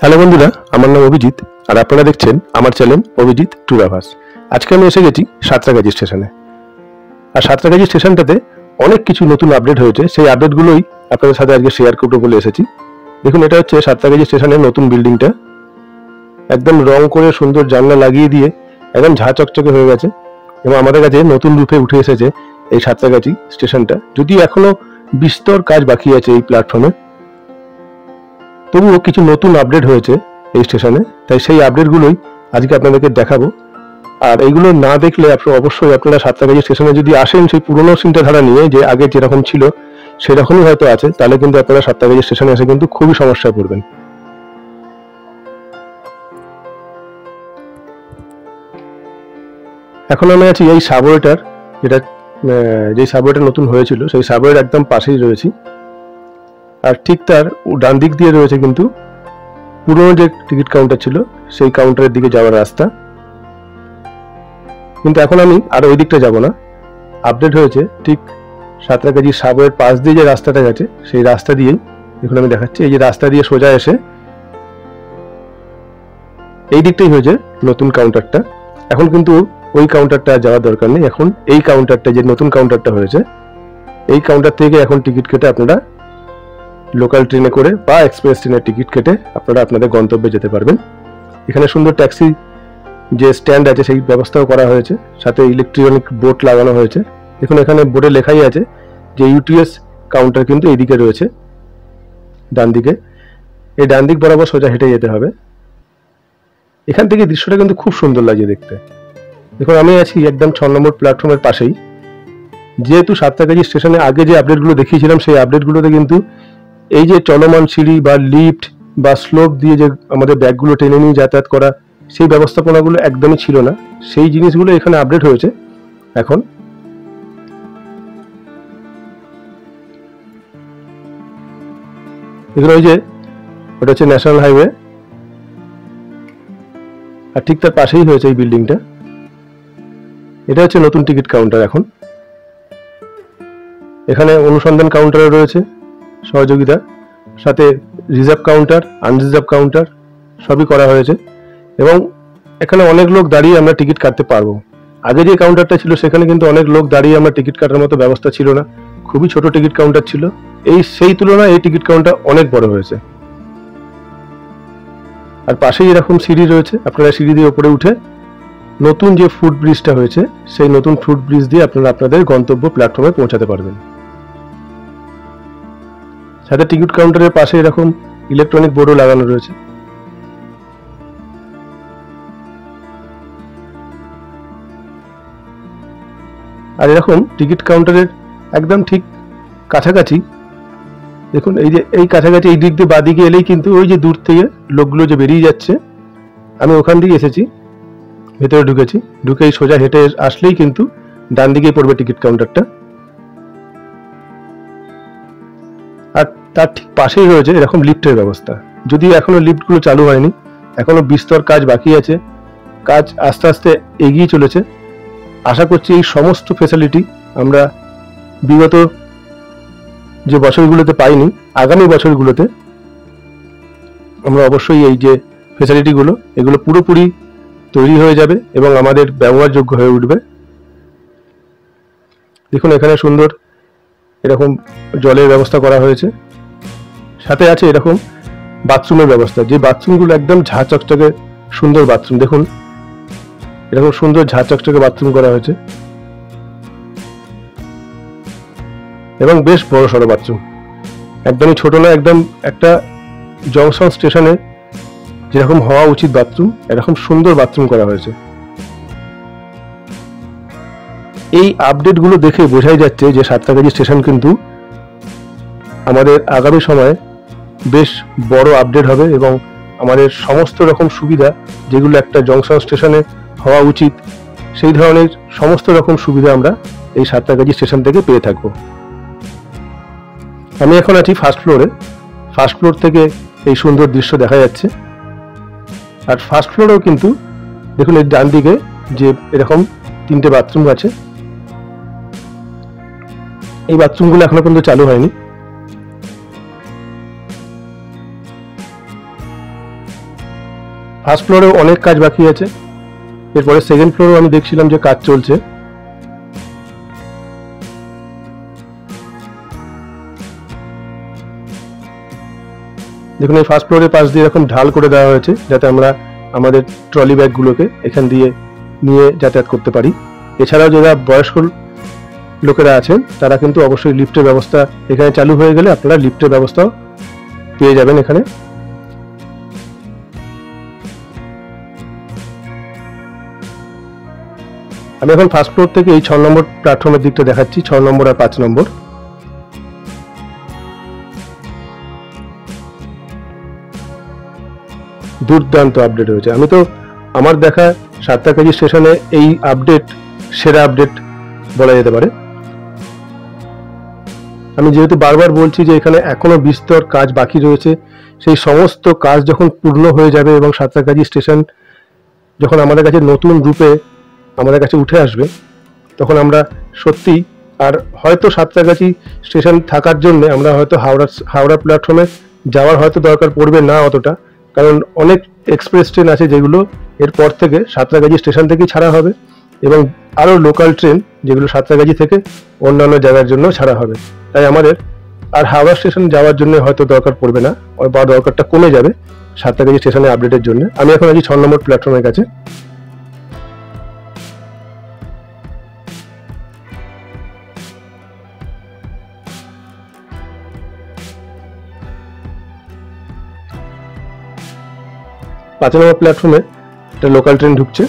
Hello বন্ধুরা, আমার নাম অভিজিৎ আর আপনারা দেখছেন আমার চ্যানেল অভিজিৎ ট্যুরাভাস। আজকে আমি এসে গেছি সাঁতরাগাছি স্টেশনে। আর সাঁতরাগাছি স্টেশনটাতে অনেক কিছু নতুন আপডেট হয়েছে, সেই আপডেটগুলোই আপনাদের সাথে আজকে শেয়ার করবো বলে এসেছি। দেখুন, এটা হচ্ছে সাঁতরাগাছি স্টেশনের নতুন বিল্ডিংটা। একদম রং করে সুন্দর জানলা লাগিয়ে দিয়ে একদম ঝাঁ চকচকে হয়ে গেছে এবং আমাদের কাছে নতুন রূপে উঠে এসেছে এই সাঁতরাগাছি স্টেশনটা। যদিও এখনো বিস্তর কাজ বাকি আছে এই প্ল্যাটফর্মে, তবুও কিছু নতুন আপডেট হয়েছে এই স্টেশনে, তাই সেই আপডেটগুলোই আজকে আপনাদেরকে দেখাবো। আর এইগুলো না দেখলে অবশ্যই আপনারা সাঁতরাগাছি স্টেশনে যদি আসেন সেই পুরোনো চিন্তাধারা নিয়ে যে আগে যেরকম ছিল সেরকমই হয়তো আছে, তাহলে কিন্তু আপনারা সাঁতরাগাছি স্টেশনে এসে কিন্তু খুবই সমস্যায় পড়বেন। এখন আমি আছি এই সাবওয়েটার, যেটা যে সাবওয়েটা নতুন হয়েছিল সেই সাবওয়ের একদম পাশেই রয়েছি। আর ঠিক তার ডান দিক দিয়ে রয়েছে কিন্তু পুরনো যে টিকিট কাউন্টার ছিল সেই কাউন্টারের দিকে যাওয়ার রাস্তা। কিন্তু এখন আমি আর ওই দিকটা যাব না, আপডেট হয়েছে ঠিক সাঁতরাগাছি সাবওয়ের পাশ দিয়ে যে রাস্তাটা গেছে সেই রাস্তা দিয়েই। দেখুন আমি দেখাচ্ছি, এই যে রাস্তা দিয়ে সোজা এসে এই দিকটাই হয়েছে নতুন কাউন্টারটা। এখন কিন্তু ওই কাউন্টারটা যাওয়ার দরকার নেই, এখন এই কাউন্টারটা যে নতুন কাউন্টারটা হয়েছে এই কাউন্টার থেকে এখন টিকিট কেটে আপনারা লোকাল ট্রেনে করে বা এক্সপ্রেস ট্রেনের টিকিট কেটে আপনারা আপনাদের গন্তব্যে যেতে পারবেন। এখানে সুন্দর ট্যাক্সি যে স্ট্যান্ড আছে সেই ব্যবস্থাও করা হয়েছে, সাথে ইলেকট্রনিক বোর্ড লাগানো হয়েছে। দেখুন এখানে বোর্ডে লেখাই আছে যে ইউটিএস কাউন্টার কিন্তু এইদিকে রয়েছে ডান দিকে। এই ডান দিক বরাবর সোজা হেঁটে যেতে হবে। এখান থেকে দৃশ্যটা কিন্তু খুব সুন্দর লাগে দেখতে। দেখুন আমি আছি একদম 6 নম্বর প্ল্যাটফর্মের পাশেই। যেহেতু সাঁতরাগাছি স্টেশনে আগে যে আপডেটগুলো দেখিয়েছিলাম সেই আপডেটগুলোতে কিন্তু এই যে চলমান সিঁড়ি বা লিফট বা স্লোপ দিয়ে যে আমাদের ব্যাগগুলো টেনে নিয়ে যাতায়াত করা সেই ব্যবস্থাপনাগুলো একদমই ছিল না। সেই জিনিসগুলো এখানে আপডেট হয়েছে এখন। এগুলো ওই যে ওটা হচ্ছে ন্যাশনাল হাইওয়ে, আর ঠিক তার পাশেই হয়েছে এই বিল্ডিংটা। এটা হচ্ছে নতুন টিকিট কাউন্টার। এখন এখানে অনুসন্ধান কাউন্টারও রয়েছে সহযোগিতা, সাথে রিজার্ভ কাউন্টার, আনরিজার্ভ কাউন্টার সবই করা হয়েছে এবং এখানে অনেক লোক দাঁড়িয়ে আমরা টিকিট কাটতে পারবো। আগে যে কাউন্টারটা ছিল সেখানে কিন্তু অনেক লোক দাঁড়িয়ে আমরা টিকিট কাটার মতো ব্যবস্থা ছিল না, খুবই ছোট টিকিট কাউন্টার ছিল। সেই তুলনায় এই টিকিট কাউন্টার অনেক বড় হয়েছে। আর পাশেই এরকম সিঁড়ি রয়েছে, আপনারা সিঁড়ি দিয়ে উপরে উঠে নতুন যে ফুট ব্রিজটা হয়েছে সেই নতুন ফুট ব্রিজ দিয়ে আপনারা আপনাদের গন্তব্য প্ল্যাটফর্মে পৌঁছাতে পারবেন। সাথে টিকিট কাউন্টারের পাশে এরকম ইলেকট্রনিক বোর্ডও লাগানো রয়েছে। আর এরকম টিকিট কাউন্টারের একদম ঠিক কাছাকাছি দেখুন, এই যে এই কাছাকাছি এই দিক দিয়ে বাদিকে এলেই কিন্তু ওই যে দূর থেকে লোকগুলো যে বেরিয়ে যাচ্ছে, আমি ওখান দিয়ে এসেছি, ভেতরে ঢুকেছি, ঢুকেই সোজা হেঁটে আসলেই কিন্তু ডান দিকেই পড়বে টিকিট কাউন্টারটা। আর তার ঠিক পাশেই রয়েছে এরকম লিফটের ব্যবস্থা। যদিও এখনো লিফটগুলো চালু হয়নি, এখনো বিস্তর কাজ বাকি আছে, কাজ আস্তে আস্তে এগিয়ে চলেছে। আশা করছি এই সমস্ত ফেসিলিটি আমরা বিগত যে বছরগুলোতে পাইনি, আগামী বছরগুলোতে আমরা অবশ্যই এই যে ফেসিলিটিগুলো এগুলো পুরোপুরি তৈরি হয়ে যাবে এবং আমাদের ব্যবহারযোগ্য হয়ে উঠবে। দেখুন এখানে সুন্দর এরকম জলের ব্যবস্থা করা হয়েছে, সাথে আছে এরকম বাথরুমের ব্যবস্থা, যে বাথরুমগুলো একদম ঝাঁ চকচকে সুন্দর বাথরুম। দেখুন এরকম সুন্দর ঝাঁ চকচকে বাথরুম করা হয়েছে এবং বেশ বড় সড়ো বাথরুম, একদমই ছোট না, একদম একটা জংশন স্টেশনে যেরকম হওয়া উচিত বাথরুম এরকম সুন্দর বাথরুম করা হয়েছে। এই আপডেটগুলো দেখে বোঝাই যাচ্ছে যে সাঁতরাগাছি স্টেশন কিন্তু আমাদের আগামী সময়ে বেশ বড় আপডেট হবে এবং আমাদের সমস্ত রকম সুবিধা যেগুলো একটা জংশন স্টেশনে হওয়া উচিত সেই ধরনের সমস্ত রকম সুবিধা আমরা এই সাঁতরাগাছি স্টেশন থেকে পেয়ে থাকবো। আমি এখন আছি ফার্স্ট ফ্লোরে। ফার্স্ট ফ্লোর থেকে এই সুন্দর দৃশ্য দেখা যাচ্ছে। আর ফার্স্ট ফ্লোরেও কিন্তু দেখুন এই ডান দিকে যে এরকম 3টে বাথরুম আছে, এই বাথরুমগুলো এখনো পর্যন্ত চালু হয়নি। ফার্স্ট ফ্লোরেও অনেক কাজ বাকি আছে। এরপরে সেকেন্ড ফ্লোরেও আমি দেখছিলাম যে কাজ চলছে। দেখুন এই ফার্স্ট ফ্লোরের পাশ দিয়ে এরকম ঢাল করে দেওয়া হয়েছে যাতে আমরা আমাদের ট্রলি ব্যাগগুলোকে এখান দিয়ে নিয়ে যাতায়াত করতে পারি। এছাড়াও যারা বয়স্ক লোকেরা আছেন তারা কিন্তু অবশ্যই লিফটের ব্যবস্থা এখানে চালু হয়ে গেলে আপনারা লিফটের ব্যবস্থাও পেয়ে যাবেন এখানে। আমি এখন ফার্স্ট ফ্লোর থেকে এই 6 নম্বর প্ল্যাটফর্মের দিকটা দেখাচ্ছি, 6 নম্বর আর 5 নম্বর। দুর্দান্ত আপডেট হয়েছে। আমি তো আমার দেখা সাতটাকাজি স্টেশনে এই আপডেট সেরা আপডেট বলা যেতে পারে। আমি যেহেতু বারবার বলছি যে এখানে এখনো বিস্তর কাজ বাকি রয়েছে, সেই সমস্ত কাজ যখন পূর্ণ হয়ে যাবে এবং সাতটাকাজি স্টেশন যখন আমাদের কাছে নতুন রূপে আমাদের কাছে উঠে আসবে, তখন আমরা সত্যি আর হয়তো সাতটাকাজি স্টেশন থাকার জন্য আমরা হয়তো হাওড়া প্ল্যাটফর্মে যাওয়ার হয়তো দরকার পড়বে না অতটা, কারণ অনেক এক্সপ্রেস ট্রেন আছে যেগুলো এরপর থেকে সাতটাকাজি স্টেশন থেকেই ছাড়া হবে এবং আরও লোকাল ট্রেন যেগুলো সাতটাকাজি থেকে অন্যান্য জায়গার জন্য ছাড়া হবে। তাই আমাদের আর হাওড়া স্টেশন যাওয়ার জন্য হয়তো দরকার পড়বে না বা দরকারটা কমে যাবে সাতটাকাজি স্টেশনে আপডেটের জন্য। আমি এখন আছি 6 নম্বর প্ল্যাটফর্মের কাছে। পাঁচ নম্বর প্ল্যাটফর্মে একটা লোকাল ট্রেন ঢুকছে।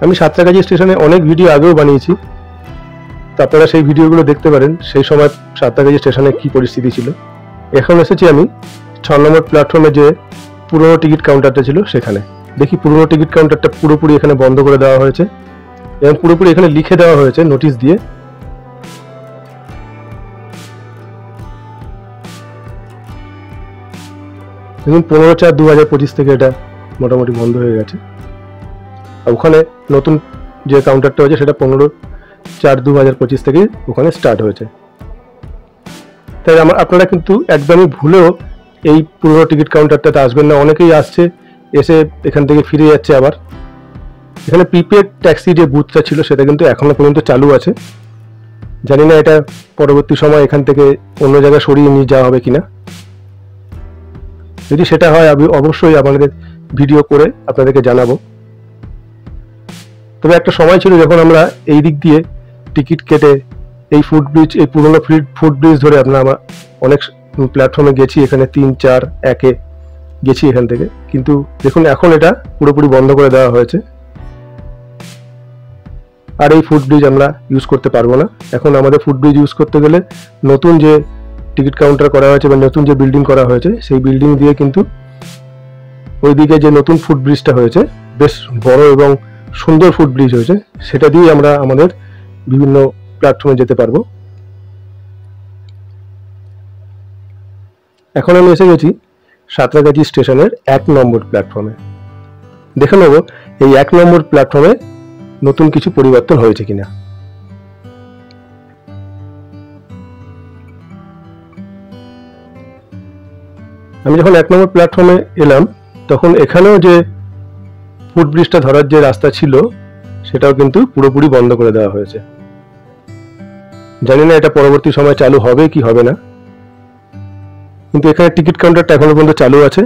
আমি সাতটাকাজি স্টেশনে অনেক ভিডিও আগেও বানিয়েছি, তো আপনারা সেই ভিডিওগুলো দেখতে পারেন সেই সময় সাতটাকাজি স্টেশনে কি পরিস্থিতি ছিল। এখন এসেছি আমি 6 নম্বর প্ল্যাটফর্মে যে পুরনো টিকিট কাউন্টারটা ছিল সেখানে। দেখি পুরনো টিকিট কাউন্টারটা পুরোপুরি এখানে বন্ধ করে দেওয়া হয়েছে এবং পুরোপুরি এখানে লিখে দেওয়া হয়েছে নোটিশ দিয়ে দেখুন 15/4/2025 থেকে এটা মোটামুটি বন্ধ হয়ে গেছে। ওখানে নতুন যে কাউন্টারটা হয়েছে সেটা 15/4/2025 থেকে ওখানে স্টার্ট হয়েছে। তাই আপনারা কিন্তু একদমই ভুলেও এই পুরনো টিকিট কাউন্টারটাতে আসবেন না। অনেকেই আসছে, এসে এখান থেকে ফিরে যাচ্ছে আবার। এখানে প্রিপেড ট্যাক্সি যে বুথটা ছিল সেটা কিন্তু এখনো পর্যন্ত চালু আছে। জানি না এটা পরবর্তী সময় এখান থেকে অন্য জায়গায় সরিয়ে নিয়ে যাওয়া হবে কিনা। যদি সেটা হয় আমি অবশ্যই আপনাদের ভিডিও করে আপনাদেরকে জানাবো। তবে একটা সময় ছিল যখন আমরা এই দিক দিয়ে টিকিট কেটে এই ফুটব্রিজ, এই পুরোনো ফুটব্রিজ ধরে আমরা অনেক প্ল্যাটফর্মে গেছি, এখানে 3, 4, 1-এ গেছি এখান থেকে। কিন্তু দেখুন এখন এটা পুরোপুরি বন্ধ করে দেওয়া হয়েছে, আর এই ফুটব্রিজ আমরা ইউজ করতে পারবো না। এখন আমাদের ফুটব্রিজ ইউজ করতে গেলে নতুন যে টিকিট কাউন্টার করা হয়েছে বা নতুন যে বিল্ডিং করা হয়েছে সেই বিল্ডিং দিয়ে কিন্তু ওইদিকে যে নতুন ফুটব্রিজটা হয়েছে, বেশ বড় এবং সুন্দর ফুটব্রিজ হয়েছে, সেটা দিয়ে আমরা আমাদের বিভিন্ন প্ল্যাটফর্মে যেতে পারবো। এখন আমি এসে গেছি সাঁতরাগাছি স্টেশনের 1 নম্বর প্ল্যাটফর্মে। দেখে নেব এই 1 নম্বর প্ল্যাটফর্মে নতুন কিছু পরিবর্তন হয়েছে কিনা। আমি যখন 1 নম্বর প্ল্যাটফর্মে এলাম তখন এখানেও যে ফুটব্রিজটা ধরার যে রাস্তা ছিল সেটাও কিন্তু পুরোপুরি বন্ধ করে দেওয়া হয়েছে। জানি না এটা পরবর্তী সময় চালু হবে কি হবে না, কিন্তু এখানে টিকিট কাউন্টারটা এখনো পর্যন্ত চালু আছে।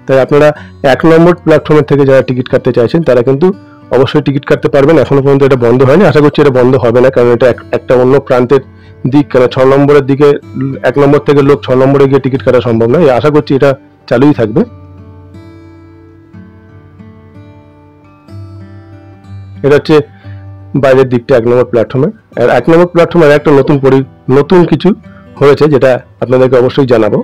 তাই আপনারা 1 নম্বর প্ল্যাটফর্মের থেকে যারা টিকিট কাটতে চাইছেন তারা কিন্তু অবশ্যই টিকিট কাটতে পারবেন। এখনো পর্যন্ত এটা বন্ধ হয়নি, আশা করছি এটা বন্ধ হবে না, কারণ এটা একটা অন্য প্রান্তের দিক। কেন 6 নম্বরের দিকে 1 নম্বর থেকে লোক 6 নম্বরে গিয়ে টিকিট কাটা সম্ভব নয়। আশা করছি এটা চালুই থাকবে। এটা হচ্ছে বাইরের দিকটা 1 নম্বর প্ল্যাটফর্মে। আর 1 নম্বর প্ল্যাটফর্মে একটা নতুন কিছু হয়েছে যেটা আপনাদেরকে অবশ্যই জানাবো।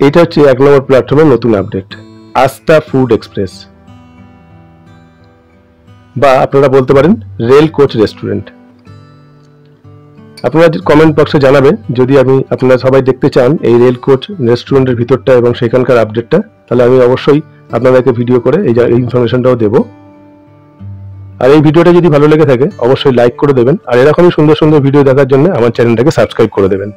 এটা হচ্ছে 1 নম্বর প্ল্যাটফর্মের নতুন আপডেট, আস্থা ফুড এক্সপ্রেস, বা আপনারা বলতে পারেন রেল কোচ রেস্টুরেন্ট। আপনারা কমেন্ট বক্সে জানাবেন যদি আপনারা সবাই দেখতে চান এই রেল কোচ রেস্টুরেন্টের ভিতরটা এবং সেখানকার আপডেটটা, তাহলে আমি অবশ্যই আপনাদেরকে ভিডিও করে এই ইনফরমেশনটাও দেব। আর এই ভিডিওটা যদি ভালো লেগে থাকে অবশ্যই লাইক করে দেবেন, আর এরকমই সুন্দর সুন্দর ভিডিও দেখার জন্য আমার চ্যানেলটাকে সাবস্ক্রাইব করে দেবেন।